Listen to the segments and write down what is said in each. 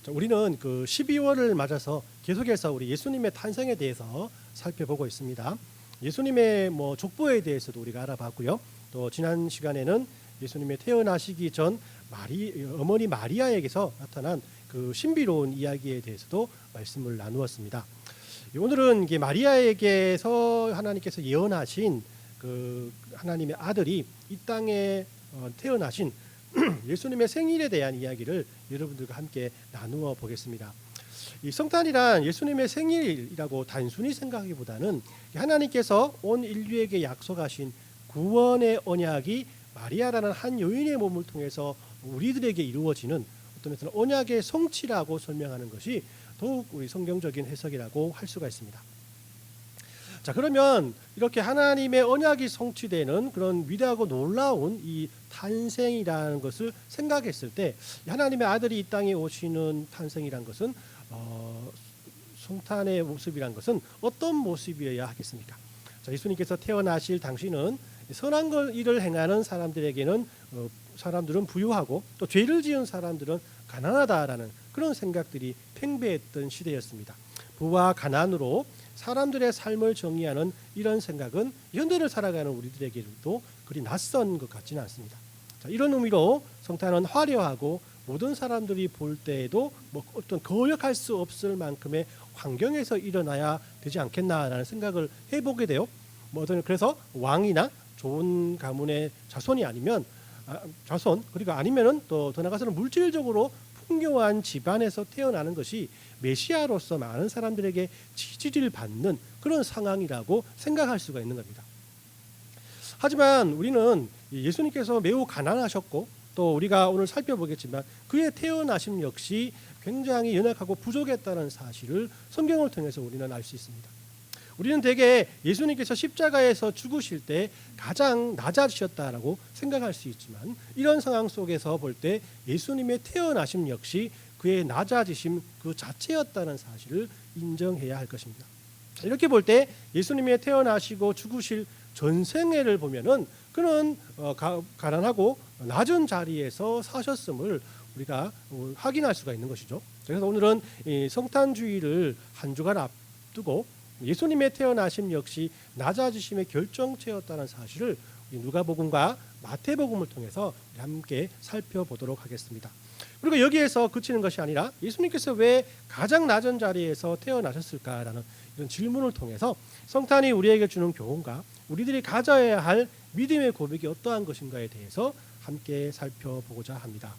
자, 우리는 그 12월을 맞아서 계속해서 우리 예수님의 탄생에 대해서 살펴보고 있습니다. 예수님의 족보에 대해서도 우리가 알아봤고요. 또 지난 시간에는 예수님의 태어나시기 전 어머니 마리아에게서 나타난 그 신비로운 이야기에 대해서도 말씀을 나누었습니다. 오늘은 이게 마리아에게서 하나님께서 예언하신 그 하나님의 아들이 이 땅에 태어나신 예수님의 생일에 대한 이야기를 여러분들과 함께 나누어 보겠습니다. 이 성탄이란 예수님의 생일이라고 단순히 생각하기보다는 하나님께서 온 인류에게 약속하신 구원의 언약이 마리아라는 한 여인의 몸을 통해서 우리들에게 이루어지는 어떤 언약의 성취라고 설명하는 것이 더욱 우리 성경적인 해석이라고 할 수가 있습니다. 자, 그러면 이렇게 하나님의 언약이 성취되는 그런 위대하고 놀라운 이 탄생이라는 것을 생각했을 때 하나님의 아들이 이 땅에 오시는 탄생이란 것은 성탄의 모습이란 것은 어떤 모습이어야 하겠습니까? 자, 예수님께서 태어나실 당시는 선한 일을 행하는 사람들에게는 사람들은 부유하고 또 죄를 지은 사람들은 가난하다라는 그런 생각들이 팽배했던 시대였습니다. 부와 가난으로 사람들의 삶을 정의하는 이런 생각은 현대를 살아가는 우리들에게도 그리 낯선 것 같지는 않습니다. 자, 이런 의미로 성탄은 화려하고 모든 사람들이 볼 때에도 어떤 거역할 수 없을 만큼의 환경에서 일어나야 되지 않겠나라는 생각을 해보게 돼요. 그래서 왕이나 좋은 가문의 자손이 아니면 그리고 아니면은 또 더 나가서는 물질적으로 풍요한 집안에서 태어나는 것이 메시아로서 많은 사람들에게 지지를 받는 그런 상황이라고 생각할 수가 있는 겁니다. 하지만 우리는 예수님께서 매우 가난하셨고 또 우리가 오늘 살펴보겠지만 그의 태어나심 역시 굉장히 연약하고 부족했다는 사실을 성경을 통해서 우리는 알 수 있습니다. 우리는 대개 예수님께서 십자가에서 죽으실 때 가장 낮아지셨다라고 생각할 수 있지만 이런 상황 속에서 볼 때 예수님의 태어나심 역시 그의 낮아지심 그 자체였다는 사실을 인정해야 할 것입니다. 이렇게 볼 때 예수님의 태어나시고 죽으실 전생애를 보면은 그는 가난하고 낮은 자리에서 사셨음을 우리가 확인할 수가 있는 것이죠. 그래서 오늘은 이 성탄주의를 한 주간 앞두고 예수님의 태어나심 역시 낮아지심의 결정체였다는 사실을 누가복음과 마태복음을 통해서 함께 살펴보도록 하겠습니다. 그리고 여기에서 그치는 것이 아니라 예수님께서 왜 가장 낮은 자리에서 태어나셨을까라는 이런 질문을 통해서 성탄이 우리에게 주는 교훈과 우리들이 가져야 할 믿음의 고백이 어떠한 것인가에 대해서 함께 살펴보고자 합니다.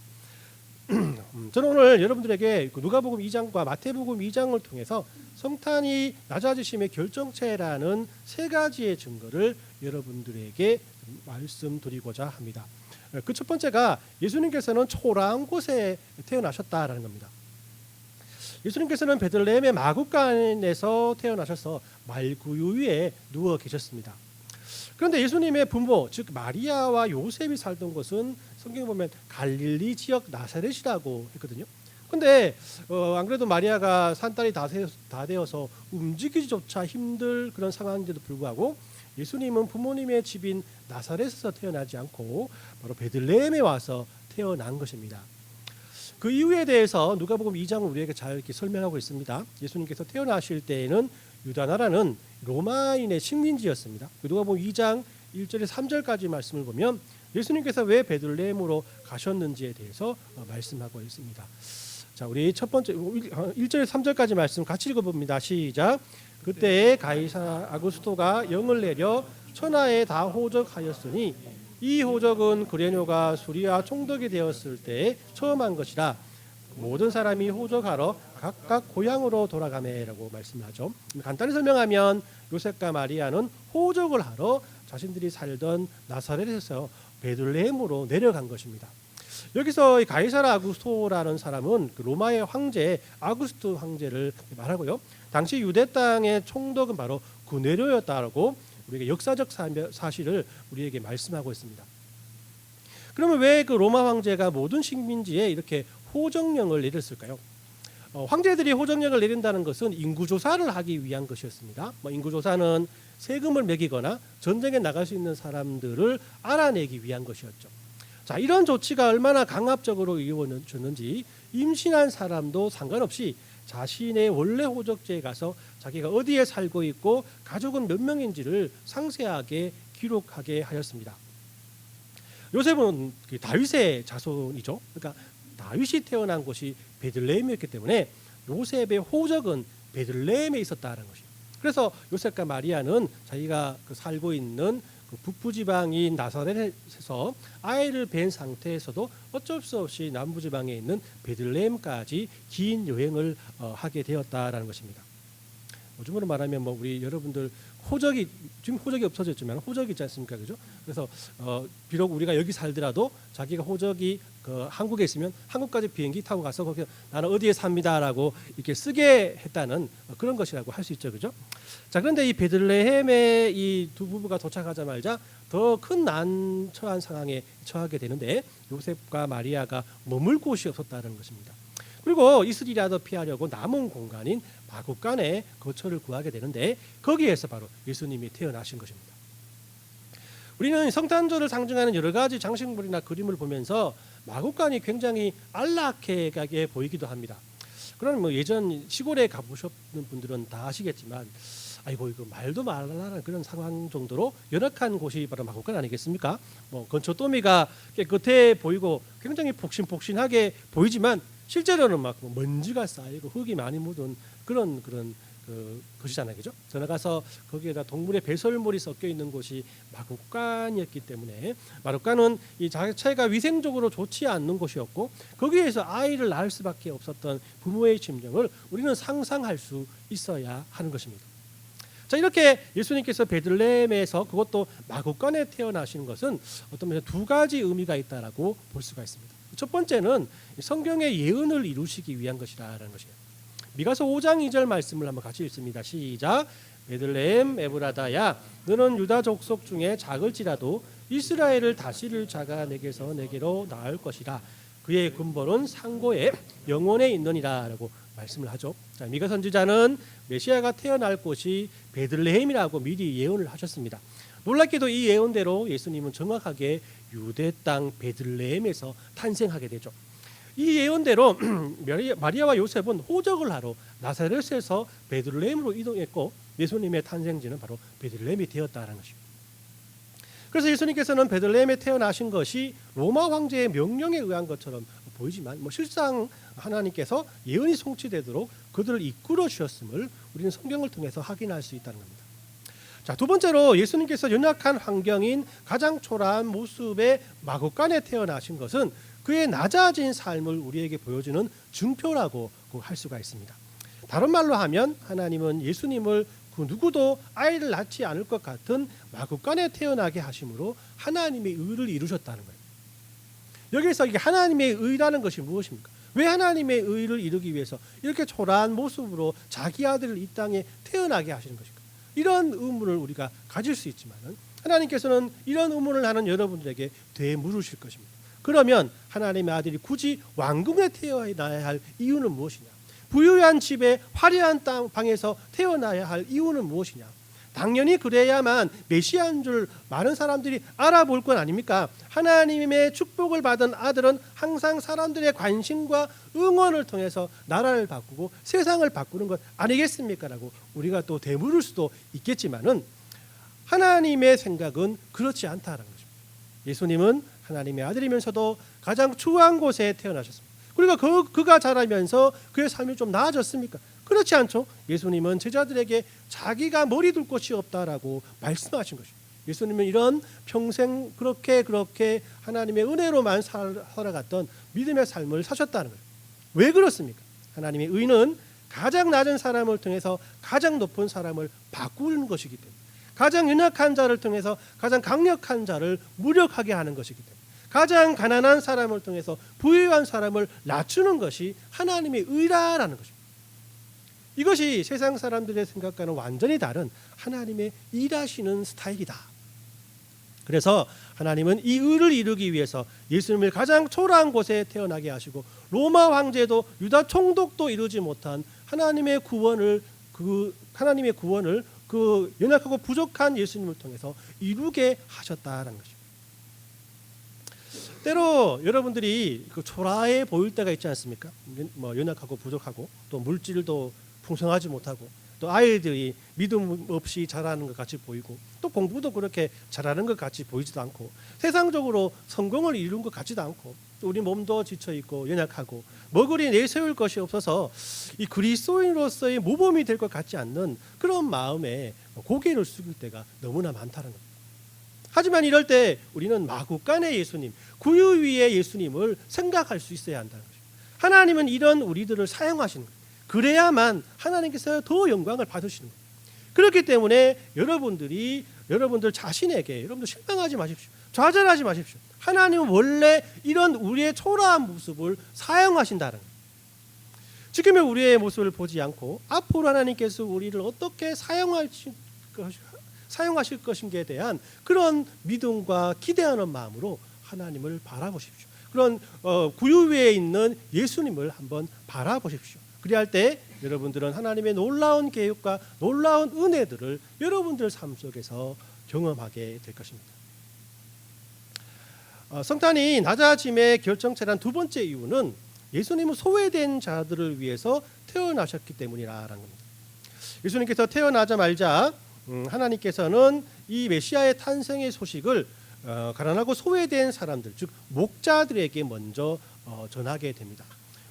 저는 오늘 여러분들에게 누가복음 2장과 마태복음 2장을 통해서 성탄이 낮아지심의 결정체라는 세 가지의 증거를 여러분들에게 말씀드리고자 합니다. 그 첫 번째가 예수님께서는 초라한 곳에 태어나셨다라는 겁니다. 예수님께서는 베들레헴의 마구간에서 태어나셔서 말구유 위에 누워 계셨습니다. 그런데 예수님의 부모 즉 마리아와 요셉이 살던 곳은 성경에 보면 갈릴리 지역 나사렛이라고 했거든요. 근데 안 그래도 마리아가 산딸이 다 되어서 움직이기조차 힘들 그런 상황인데도 불구하고 예수님은 부모님의 집인 나사렛에서 태어나지 않고 바로 베들레헴에 와서 태어난 것입니다. 그 이유에 대해서 누가복음 2장은 우리에게 잘 이렇게 설명하고 있습니다. 예수님께서 태어나실 때에는 유다 나라는 로마인의 식민지였습니다. 누가복음 2장 1절에서 3절까지 말씀을 보면 예수님께서 왜 베들레헴으로 가셨는지에 대해서 말씀하고 있습니다. 자, 우리 첫 번째 1절에서 3절까지 말씀 같이 읽어봅니다. 시작. 그때에 가이사 아구스토가 영을 내려 천하에 다 호적하였으니 이 호적은 그레뇨가 수리아 총독이 되었을 때 처음 한 것이라 모든 사람이 호적하러 각각 고향으로 돌아가매라고 말씀하죠. 간단히 설명하면 요셉과 마리아는 호적을 하러 자신들이 살던 나사렛에서 베들레헴으로 내려간 것입니다. 여기서 가이사라 아구스토라는 사람은 로마의 황제 아구스트 황제를 말하고요. 당시 유대 땅의 총독은 바로 구네료였다라고 우리에게 역사적 사실을 우리에게 말씀하고 있습니다. 그러면 왜 그 로마 황제가 모든 식민지에 이렇게 호적령을 내렸을까요? 황제들이 호적령을 내린다는 것은 인구조사를 하기 위한 것이었습니다. 인구조사는 세금을 매기거나 전쟁에 나갈 수 있는 사람들을 알아내기 위한 것이었죠. 자, 이런 조치가 얼마나 강압적으로 이루어졌는지 임신한 사람도 상관없이 자신의 원래 호적지에 가서 자기가 어디에 살고 있고 가족은 몇 명인지를 상세하게 기록하게 하였습니다. 요셉은 다윗의 자손이죠. 그러니까 다윗이 태어난 곳이 베들레헴이었기 때문에 요셉의 호적은 베들레헴에 있었다는 것이에요. 그래서 요셉과 마리아는 자기가 살고 있는 북부지방인 나사렛에서 아이를 뵌 상태에서도 어쩔 수 없이 남부지방에 있는 베들레헴까지 긴 여행을 하게 되었다라는 것입니다. 요즘으로 말하면 우리 여러분들 호적이 지금 호적이 없어졌지만 호적이 있지 않습니까, 그죠? 그래서 비록 우리가 여기 살더라도 자기가 호적이 한국에 있으면 한국까지 비행기 타고 가서 거기 나는 어디에 삽니다라고 이렇게 쓰게 했다는 그런 것이라고 할 수 있죠, 그죠? 자, 그런데 이 베들레헴에 이 두 부부가 도착하자마자 더 큰 난처한 상황에 처하게 되는데 요셉과 마리아가 머물 곳이 없었다는 것입니다. 그리고 이슬이라도 피하려고 남은 공간인 마구간에 거처를 구하게 되는데 거기에서 바로 예수님이 태어나신 것입니다. 우리는 성탄절을 상징하는 여러 가지 장식물이나 그림을 보면서 마구간이 굉장히 안락하게 보이기도 합니다. 그럼 예전 시골에 가보셨는 분들은 다 아시겠지만 아이고 이거 말도 말라는 그런 상황 정도로 열악한 곳이 바로 마구간 아니겠습니까? 건초더미가 깨끗해 보이고 굉장히 폭신폭신하게 보이지만 실제로는 막 먼지가 쌓이고 흙이 많이 묻은 그런 것이잖아요, 그죠? 들어가서 거기에다 동물의 배설물이 섞여 있는 곳이 마구간이었기 때문에 마구간은 이 자체가 위생적으로 좋지 않는 곳이었고 거기에서 아이를 낳을 수밖에 없었던 부모의 심정을 우리는 상상할 수 있어야 하는 것입니다. 자, 이렇게 예수님께서 베들레헴에서 그것도 마구간에 태어나시는 것은 어떤 면에서 두 가지 의미가 있다라고 볼 수가 있습니다. 첫 번째는 성경의 예언을 이루시기 위한 것이라는 것이에요. 미가서 5장 2절 말씀을 한번 같이 읽습니다. 시작. 베들레헴 에브라다야 너는 유다 족속 중에 작을지라도 이스라엘을 다스릴 자가 내게서 내게로 나올 것이라 그의 근본은 상고에 영원에 있느니라 라고 말씀을 하죠. 자, 미가 선지자는 메시아가 태어날 곳이 베들레헴이라고 미리 예언을 하셨습니다. 놀랍게도 이 예언대로 예수님은 정확하게 유대 땅 베들레헴에서 탄생하게 되죠. 이 예언대로 마리아와 요셉은 호적을 하러 나사렛에서 베들레헴으로 이동했고 예수님의 탄생지는 바로 베들레헴이 되었다는 것입니다. 그래서 예수님께서는 베들레헴에 태어나신 것이 로마 황제의 명령에 의한 것처럼 보이지만 실상 하나님께서 예언이 성취되도록 그들을 이끌어 주셨음을 우리는 성경을 통해서 확인할 수 있다는 겁니다. 자, 두 번째로 예수님께서 연약한 환경인 가장 초라한 모습의 마구간에 태어나신 것은 그의 낮아진 삶을 우리에게 보여주는 증표라고 할 수가 있습니다. 다른 말로 하면 하나님은 예수님을 그 누구도 아이를 낳지 않을 것 같은 마구간에 태어나게 하심으로 하나님의 의를 이루셨다는 거예요. 여기서 이게 하나님의 의라는 것이 무엇입니까? 왜 하나님의 의를 이루기 위해서 이렇게 초라한 모습으로 자기 아들을 이 땅에 태어나게 하시는 것일까? 이런 의문을 우리가 가질 수 있지만 하나님께서는 이런 의문을 하는 여러분들에게 되물으실 것입니다. 그러면 하나님의 아들이 굳이 왕궁에 태어나야 할 이유는 무엇이냐? 부유한 집에 화려한 방에서 태어나야 할 이유는 무엇이냐? 당연히 그래야만 메시아인 줄 많은 사람들이 알아볼 건 아닙니까? 하나님의 축복을 받은 아들은 항상 사람들의 관심과 응원을 통해서 나라를 바꾸고 세상을 바꾸는 것 아니겠습니까? 라고 우리가 또 되물을 수도 있겠지만은 하나님의 생각은 그렇지 않다라는 것입니다. 예수님은 하나님의 아들이면서도 가장 추한 곳에 태어나셨습니다. 그리고 그가 자라면서 그의 삶이 좀 나아졌습니까? 그렇지 않죠. 예수님은 제자들에게 자기가 머리 둘 곳이 없다라고 말씀하신 것입니다. 예수님은 이런 평생 그렇게 하나님의 은혜로만 살아갔던 믿음의 삶을 사셨다는 거예요. 왜 그렇습니까? 하나님의 의는 가장 낮은 사람을 통해서 가장 높은 사람을 바꾸는 것이기 때문에, 가장 연약한 자를 통해서 가장 강력한 자를 무력하게 하는 것이기 때문에, 가장 가난한 사람을 통해서 부유한 사람을 낮추는 것이 하나님의 의라는 것입니다. 이것이 세상 사람들의 생각과는 완전히 다른 하나님의 일하시는 스타일이다. 그래서 하나님은 이 의를 이루기 위해서 예수님을 가장 초라한 곳에 태어나게 하시고 로마 황제도 유다 총독도 이루지 못한 하나님의 구원을 그 연약하고 부족한 예수님을 통해서 이루게 하셨다라는 것입니다. 때로 여러분들이 그 초라해 보일 때가 있지 않습니까? 뭐 연약하고 부족하고 또 물질도 풍성하지 못하고 또 아이들이 믿음 없이 자라는 것 같이 보이고 또 공부도 그렇게 잘하는 것 같이 보이지도 않고 세상적으로 성공을 이룬 것 같지도 않고 또 우리 몸도 지쳐 있고 연약하고 먹으리 내세울 것이 없어서 이 그리스도인으로서의 모범이 될 것 같지 않는 그런 마음에 고개를 숙일 때가 너무나 많다는 겁니다. 하지만 이럴 때 우리는 마구간의 예수님, 구유 위의 예수님을 생각할 수 있어야 한다는 것입니다. 하나님은 이런 우리들을 사용하시는 거예요. 그래야만 하나님께서 더 영광을 받으시는 거예요. 그렇기 때문에 여러분들 자신에게 여러분들 실망하지 마십시오. 좌절하지 마십시오. 하나님은 원래 이런 우리의 초라한 모습을 사용하신다는 거예요. 지금의 우리의 모습을 보지 않고 앞으로 하나님께서 우리를 어떻게 사용하실 것인가에 대한 그런 믿음과 기대하는 마음으로 하나님을 바라보십시오. 그런 구유 위에 있는 예수님을 한번 바라보십시오. 그리할 때 여러분들은 하나님의 놀라운 계획과 놀라운 은혜들을 여러분들 삶 속에서 경험하게 될 것입니다. 성탄이 낮아짐의 결정체란 두 번째 이유는 예수님은 소외된 자들을 위해서 태어나셨기 때문이라는 겁니다. 예수님께서 태어나자마자 하나님께서는 이 메시아의 탄생의 소식을 가난하고 소외된 사람들, 즉 목자들에게 먼저 전하게 됩니다.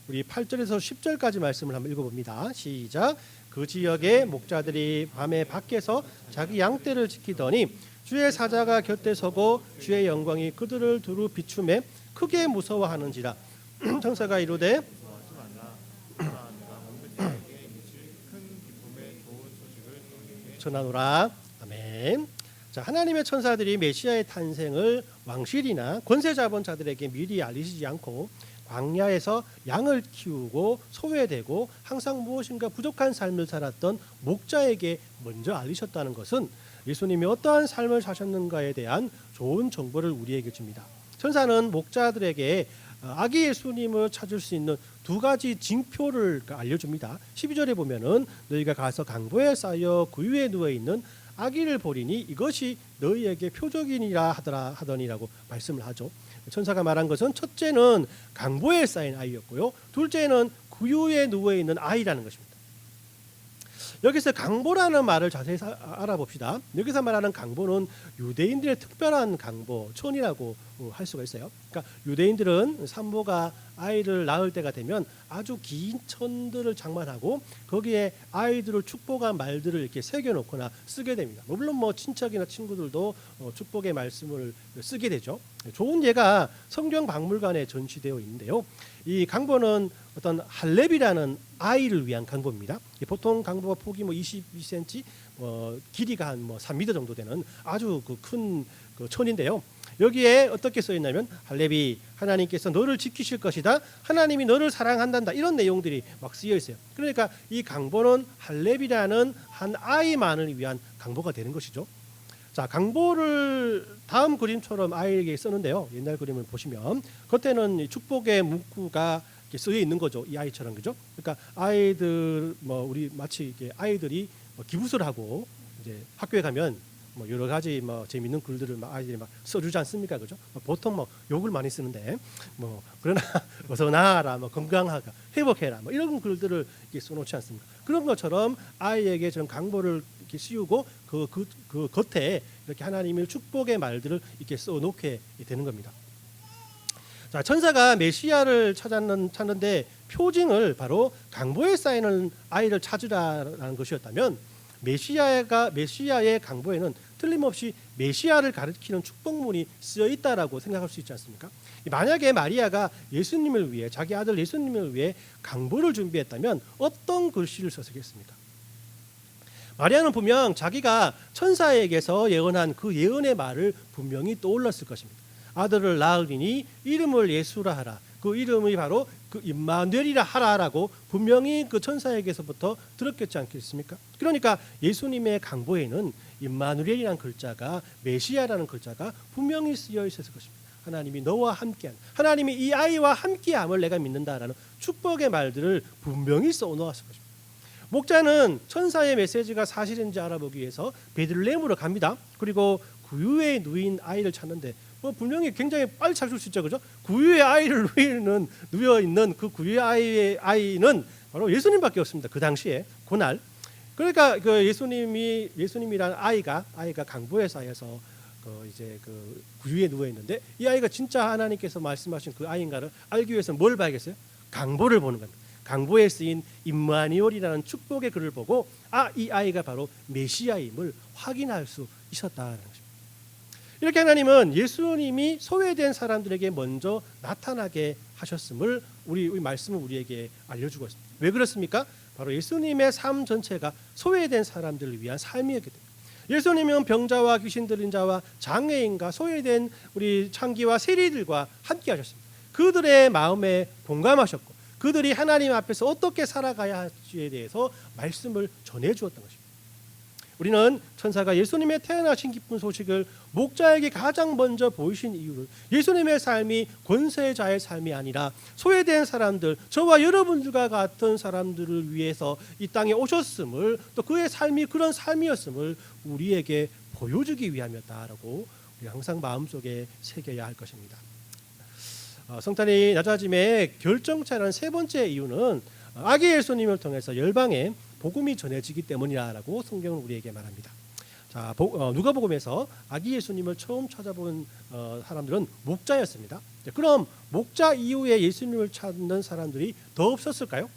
우리 8절에서 10절까지 말씀을 한번 읽어봅니다. 시작. 그 지역의 목자들이 밤에 밖에서 자기 양떼를 지키더니 주의 사자가 곁에 서고 주의 영광이 그들을 두루 비추매 크게 무서워하는지라. 천사가 이르되 전하노라. 아멘. 자, 하나님의 천사들이 메시아의 탄생을 왕실이나 권세 잡은 자들에게 미리 알리시지 않고 광야에서 양을 키우고 소외되고 항상 무엇인가 부족한 삶을 살았던 목자에게 먼저 알리셨다는 것은 예수님이 어떠한 삶을 사셨는가에 대한 좋은 정보를 우리에게 줍니다. 천사는 목자들에게 아기 예수님을 찾을 수 있는 두 가지 징표를 알려줍니다. 12절에 보면은 너희가 가서 강보에 쌓여 구유에 누워 있는 아기를 보리니 이것이 너희에게 표적이니라 하더니라고 말씀을 하죠. 천사가 말한 것은 첫째는 강보에 쌓인 아이였고요, 둘째는 구유에 누워 있는 아이라는 것입니다. 여기서 강보라는 말을 자세히 알아봅시다. 여기서 말하는 강보는 유대인들의 특별한 강보, 천이라고 할 수가 있어요. 그러니까 유대인들은 산모가 아이를 낳을 때가 되면 아주 긴 천들을 장만하고 거기에 아이들을 축복한 말들을 이렇게 새겨놓거나 쓰게 됩니다. 물론 뭐 친척이나 친구들도 축복의 말씀을 쓰게 되죠. 좋은 예가 성경 박물관에 전시되어 있는데요. 이 강보는 어떤 할렙이라는 아이를 위한 강보입니다. 보통 강보가 폭이 뭐 22cm, 길이가 한 뭐 3m 정도 되는 아주 큰 천인데요. 여기에 어떻게 써 있냐면 할렙이 하나님께서 너를 지키실 것이다. 하나님이 너를 사랑한단다. 이런 내용들이 막 쓰여 있어요. 그러니까 이 강보는 할렙이라는 한 아이만을 위한 강보가 되는 것이죠. 자, 강보를 다음 그림처럼 아이에게 썼는데요. 옛날 그림을 보시면 겉에는 축복의 문구가 쓰여 있는 거죠. 이 아이처럼, 그죠? 그러니까 아이들 우리 마치 이렇게 아이들이 기부를 하고 이제 학교에 가면 여러 가지 재밌는 글들을 아이들이 써주지 않습니까, 그죠? 보통 욕을 많이 쓰는데 그러나 어서 나아라, 건강하가, 회복해라, 이런 글들을 이렇게 써놓지 않습니까? 그런 것처럼 아이에게 전 강보를 이렇게 씌우고 그 겉에 이렇게 하나님의 축복의 말들을 이렇게 써놓게 되는 겁니다. 자, 천사가 메시아를 찾는데 표징을 바로 강보에 쌓이는 아이를 찾으라는 것이었다면 메시아의 강보에는 틀림없이 메시아를 가리키는 축복문이 쓰여 있다라고 생각할 수 있지 않습니까? 만약에 마리아가 예수님을 위해, 자기 아들 예수님을 위해 강보를 준비했다면 어떤 글씨를 썼겠습니까? 마리아는 분명 자기가 천사에게서 예언한 그 예언의 말을 분명히 떠올랐을 것입니다. 아들을 낳으리니 이름을 예수라 하라. 그 이름이 바로 그 임마누엘이라 하라라고 분명히 그 천사에게서부터 들었겠지 않겠습니까? 그러니까 예수님의 강보에는 임마누엘이라는 글자가, 메시아라는 글자가 분명히 쓰여 있었을 것입니다. 하나님이 너와 함께한, 하나님이 이 아이와 함께함을 내가 믿는다라는 축복의 말들을 분명히 써놓았을 것입니다. 목자는 천사의 메시지가 사실인지 알아보기 위해서 베들레헴으로 갑니다. 그리고 구유에 누인 아이를 찾는데 분명히 굉장히 빨리 찾을 수 있죠, 그죠? 구유의 아이를 누워 있는 그 구유의 아이는 바로 예수님밖에 없습니다. 그 당시에 그날. 그러니까 그 예수님이란 아이가 강보에 쌓여서 이제 그 구유에 누워 있는데 이 아이가 진짜 하나님께서 말씀하신 그 아이인가를 알기 위해서 뭘 봐야겠어요? 강보를 보는 겁니다. 강보에 쓰인 임마누엘이라는 축복의 글을 보고 이 아이가 바로 메시아임을 확인할 수 있었다는 것입니다. 이렇게 하나님은 예수님이 소외된 사람들에게 먼저 나타나게 하셨음을 우리 말씀은 우리에게 알려주고 있습니다. 왜 그렇습니까? 바로 예수님의 삶 전체가 소외된 사람들을 위한 삶이었기 때문에 예수님은 병자와 귀신 들린 자와 장애인과 소외된 우리 창기와 세리들과 함께 하셨습니다. 그들의 마음에 공감하셨고 그들이 하나님 앞에서 어떻게 살아가야 할지에 대해서 말씀을 전해주었던 것입니다. 우리는 천사가 예수님의 태어나신 기쁜 소식을 목자에게 가장 먼저 보이신 이유를 예수님의 삶이 권세자의 삶이 아니라 소외된 사람들, 저와 여러분들과 같은 사람들을 위해서 이 땅에 오셨음을, 또 그의 삶이 그런 삶이었음을 우리에게 보여주기 위함이었다라고 우리 항상 마음속에 새겨야 할 것입니다. 성탄이 낮아짐의 결정차라는 세 번째 이유는 아기 예수님을 통해서 열방에 복음이 전해지기 때문이라고 성경은 우리에게 말합니다. 자, 누가복음에서 아기 예수님을 처음 찾아본 사람들은 목자였습니다. 그럼 목자 이후에 예수님을 찾는 사람들이 더 없었을까요?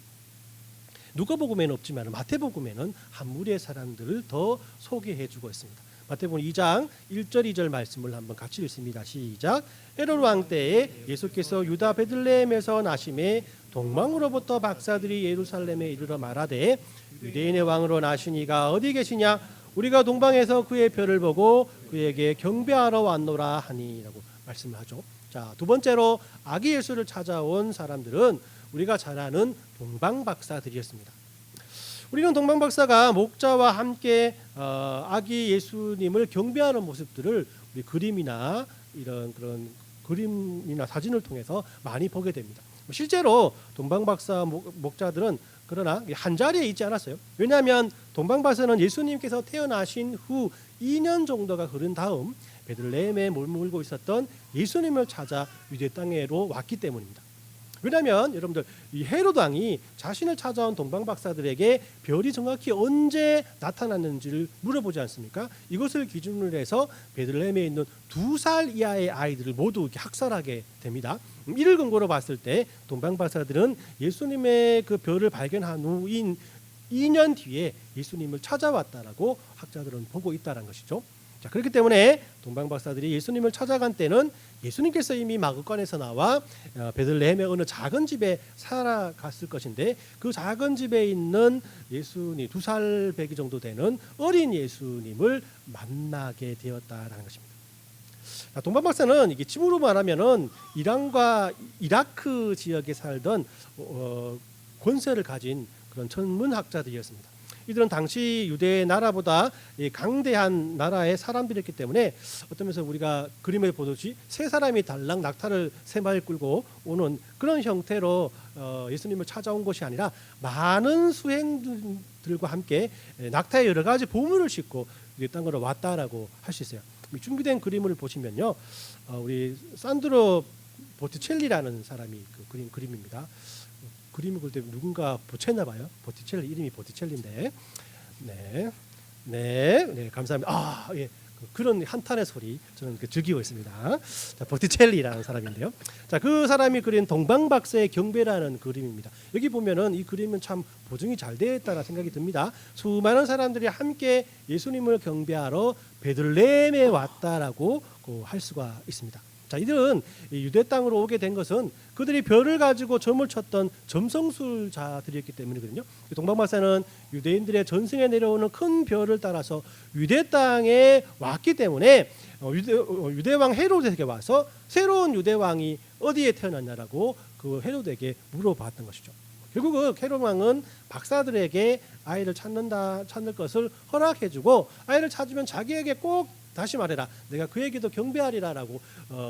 누가복음에는 없지만 마태복음에는 한 무리의 사람들을 더 소개해주고 있습니다. 마태복음 2장 1절 2절 말씀을 한번 같이 읽습니다. 시작. 헤롯 왕 때에 예수께서 유다 베들레헴에서 나심에 동방으로부터 박사들이 예루살렘에 이르러 말하되 유대인의 왕으로 나신 이가 어디 계시냐? 우리가 동방에서 그의 별을 보고 그에게 경배하러 왔노라 하니라고 말씀을 하죠. 자, 두 번째로 아기 예수를 찾아온 사람들은 우리가 잘 아는 동방 박사들이었습니다. 우리는 동방 박사가 목자와 함께 아기 예수님을 경배하는 모습들을 우리 그림이나 이런 그런 그림이나 사진을 통해서 많이 보게 됩니다. 실제로 동방 박사 목자들은 그러나 한 자리에 있지 않았어요. 왜냐하면 동방 박사는 예수님께서 태어나신 후 2년 정도가 흐른 다음 베들레헴에 머물고 있었던 예수님을 찾아 유대 땅으로 왔기 때문입니다. 왜냐하면 여러분들 이 헤롯 왕이 자신을 찾아온 동방 박사들에게 별이 정확히 언제 나타났는지를 물어보지 않습니까? 이것을 기준으로 해서 베들레헴에 있는 2살 이하의 아이들을 모두 이렇게 학살하게 됩니다. 이를 근거로 봤을 때 동방 박사들은 예수님의 그 별을 발견한 후인 2년 뒤에 예수님을 찾아왔다라고 학자들은 보고 있다는 것이죠. 자, 그렇기 때문에 동방 박사들이 예수님을 찾아간 때는 예수님께서 이미 마구간에서 나와 베들레헴의 어느 작은 집에 살아갔을 것인데 그 작은 집에 있는 예수님 2살 배기 정도 되는 어린 예수님을 만나게 되었다라는 것입니다. 동방 박사는 이게 집으로 말하면은 이란과 이라크 지역에 살던 권세를 가진 그런 천문학자들이었습니다. 이들은 당시 유대 나라보다 강대한 나라의 사람들이었기 때문에 어떤 면에서 우리가 그림에 보듯이 세 사람이 달랑 낙타를 세 마리 끌고 오는 그런 형태로 예수님을 찾아온 것이 아니라 많은 수행들과 함께 낙타의 여러 가지 보물을 싣고 이 땅으로 왔다라고 할 수 있어요. 준비된 그림을 보시면요, 우리 산드로 보티첼리라는 사람이 그 그림입니다. 그림을 볼 때 누군가 붙였나 봐요. 보티첼리 이름이 보티첼리인데, 네, 감사합니다. 예, 그런 한탄의 소리 저는 즐기고 있습니다. 자, 보티첼리라는 사람인데요. 자, 그 사람이 그린 동방박사의 경배라는 그림입니다. 여기 보면은 이 그림은 참 보증이 잘 되어 있다는 생각이 듭니다. 수많은 사람들이 함께 예수님을 경배하러 베들레헴에 왔다라고 할 수가 있습니다. 자, 이들은 유대 땅으로 오게 된 것은 그들이 별을 가지고 점을 쳤던 점성술자들이었기 때문이거든요. 동방박사는 유대인들의 전승에 내려오는 큰 별을 따라서 유대 땅에 왔기 때문에 유대왕 헤롯에게 와서 새로운 유대왕이 어디에 태어났냐라고 그 헤롯에게 물어봤던 것이죠. 결국 헤롯 왕은 박사들에게 아이를 찾는 것을 허락해주고 아이를 찾으면 자기에게 꼭 다시 말해라, 내가 그에게도 경배하리라라고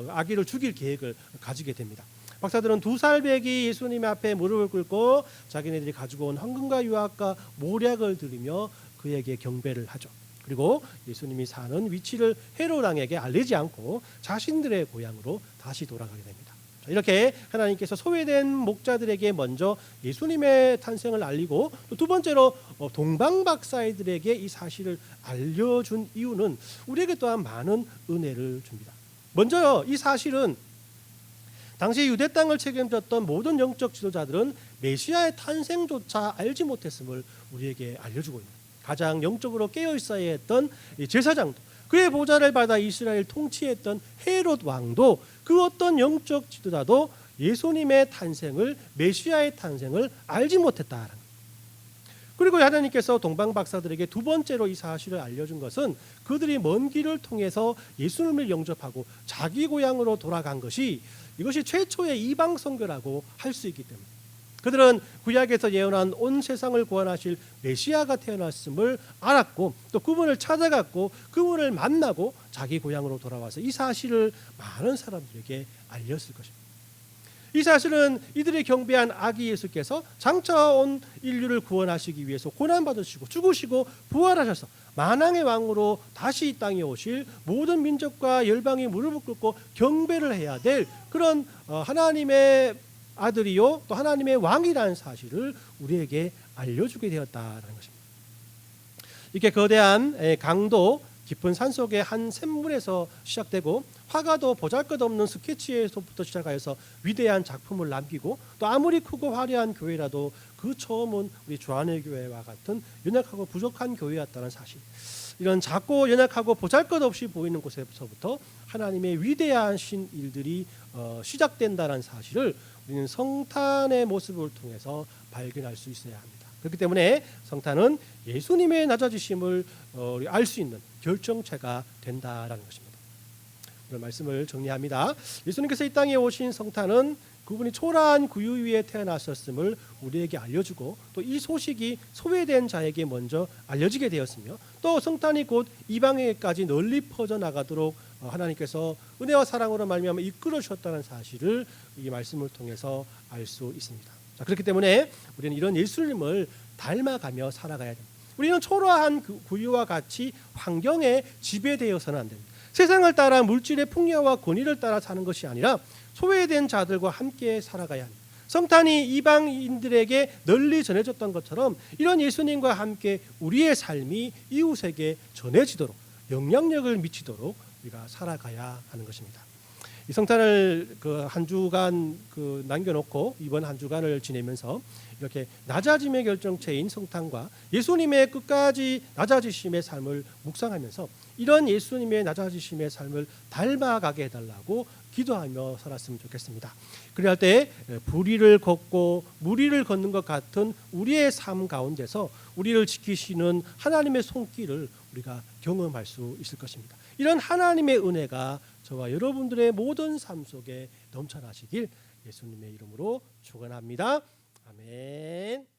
아기를 죽일 계획을 가지게 됩니다. 박사들은 2살 배기 예수님 앞에 무릎을 꿇고 자기네들이 가지고 온 황금과 유학과 모략을 드리며 그에게 경배를 하죠. 그리고 예수님이 사는 위치를 헤롯 왕에게 알리지 않고 자신들의 고향으로 다시 돌아가게 됩니다. 이렇게 하나님께서 소외된 목자들에게 먼저 예수님의 탄생을 알리고 또 두 번째로 동방박사들에게 이 사실을 알려준 이유는 우리에게 또한 많은 은혜를 줍니다. 먼저 이 사실은 당시 유대 땅을 책임졌던 모든 영적 지도자들은 메시아의 탄생조차 알지 못했음을 우리에게 알려주고 있는, 가장 영적으로 깨어 있어야 했던 제사장도, 그의 보좌를 받아 이스라엘 통치했던 헤롯 왕도, 그 어떤 영적 지도자도 예수님의 탄생을, 메시아의 탄생을 알지 못했다라는 것. 그리고 하나님께서 동방박사들에게 두 번째로 이 사실을 알려준 것은 그들이 먼 길을 통해서 예수님을 영접하고 자기 고향으로 돌아간 것이, 이것이 최초의 이방 선교라고 할 수 있기 때문에 그들은 구약에서 예언한 온 세상을 구원하실 메시아가 태어났음을 알았고 또 그분을 찾아갔고 그분을 만나고 자기 고향으로 돌아와서 이 사실을 많은 사람들에게 알렸을 것입니다. 이 사실은 이들이 경배한 아기 예수께서 장차 온 인류를 구원하시기 위해서 고난받으시고 죽으시고 부활하셔서 만왕의 왕으로 다시 이 땅에 오실 모든 민족과 열방이 무릎을 꿇고 경배를 해야 될 그런 하나님의 아들이요 또 하나님의 왕이라는 사실을 우리에게 알려주게 되었다라는 것입니다. 이렇게 거대한 강도 깊은 산속의 한 샘물에서 시작되고 화가도 보잘것없는 스케치에서부터 시작하여서 위대한 작품을 남기고 또 아무리 크고 화려한 교회라도 그 처음은 우리 주안의 교회와 같은 연약하고 부족한 교회였다는 사실, 이런 작고 연약하고 보잘것없이 보이는 곳에서부터 하나님의 위대하신 일들이 시작된다는 사실을 우리는 성탄의 모습을 통해서 발견할 수 있어야 합니다. 그렇기 때문에 성탄은 예수님의 낮아지심을 알 수 있는 결정체가 된다라는 것입니다. 오늘 말씀을 정리합니다. 예수님께서 이 땅에 오신 성탄은 그분이 초라한 구유 위에 태어나셨음을 우리에게 알려주고 또 이 소식이 소외된 자에게 먼저 알려지게 되었으며 또 성탄이 곧 이방에까지 널리 퍼져나가도록 하나님께서 은혜와 사랑으로 말미암아 이끌어 주셨다는 사실을 이 말씀을 통해서 알 수 있습니다. 자, 그렇기 때문에 우리는 이런 예수님을 닮아가며 살아가야 됩니다. 우리는 초라한 구유와 같이 환경에 지배되어서는 안 됩니다. 세상을 따라 물질의 풍요와 권위를 따라 사는 것이 아니라 소외된 자들과 함께 살아가야 합니다. 성탄이 이방인들에게 널리 전해졌던 것처럼 이런 예수님과 함께 우리의 삶이 이웃에게 전해지도록 영향력을 미치도록 우리가 살아가야 하는 것입니다. 이 성탄을 한 주간 남겨놓고 이번 한 주간을 지내면서 이렇게 낮아짐의 결정체인 성탄과 예수님의 끝까지 낮아지심의 삶을 묵상하면서 이런 예수님의 낮아지심의 삶을 닮아가게 해달라고 기도하며 살았으면 좋겠습니다. 그럴 때 불의를 걷고 무리를 걷는 것 같은 우리의 삶 가운데서 우리를 지키시는 하나님의 손길을 우리가 경험할 수 있을 것입니다. 이런 하나님의 은혜가 저와 여러분들의 모든 삶 속에 넘쳐나시길 예수님의 이름으로 축원합니다. 아멘.